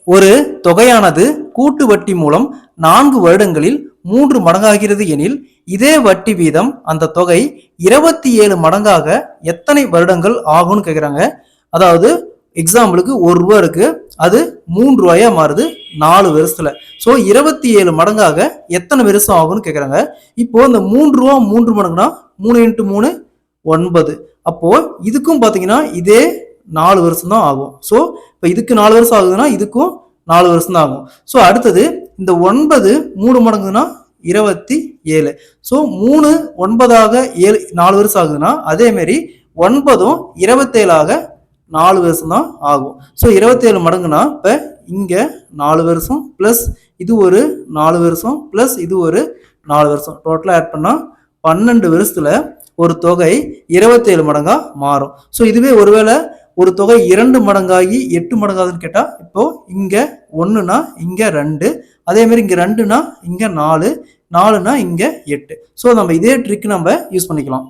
ஒரு தொகையானது கூட்டு வட்டி மூலம் 4 வருடங்களில் 3 மடங்காகிறது எனில் இதே வட்டி வீதம் அந்த தொகை 27 மடங்காக எத்தனை வருடங்கள் ஆகும்னு கேட்குறாங்க. அதாவது எக்ஸாம்பிளுக்கு ₹1 இருக்கு, அது ₹3 மாறுது 4 வருஷத்துல. ஸோ 27 மடங்காக எத்தனை வருஷம் ஆகும்னு கேட்குறாங்க. இப்போ இந்த ₹3 3 மடங்குனா 3 × 3 9. அப்போ இதுக்கும் பார்த்தீங்கன்னா இதே 4 வருஷம் தான் ஆகும். ஸோ இப்போ இதுக்கு 4 வருஷம் ஆகுதுன்னா இதுக்கும் 4 வருஷம் தான் ஆகும். ஸோ அடுத்தது இந்த 9 3 மடங்குனா 27. ஸோ 3 9ஆக 4 வருஷம் ஆகுதுன்னா அதே மாதிரி 9ம் 27ஆக 4 வருஷம் தான் ஆகும். ஸோ 27 மடங்குனா இப்போ இங்கே 4 வருஷம் ப்ளஸ் இது ஒரு 4 வருஷம் ப்ளஸ் இது ஒரு 4 வருஷம் டோட்டலாக ஆட் பண்ணால் 12 வருஷத்துல ஒரு தொகை 27 மடங்கா மாறும். ஸோ இதுவே ஒருவேளை ஒரு தொகை 2 மடங்காகி 8 மடங்காதுன்னு கேட்டால் இப்போ இங்கே 1னா இங்கே 2, அதே மாதிரி இங்கே 2னா இங்கே 4, 4னா இங்கே 8. ஸோ நம்ம இதே ட்ரிக் நம்ம யூஸ் பண்ணிக்கலாம்.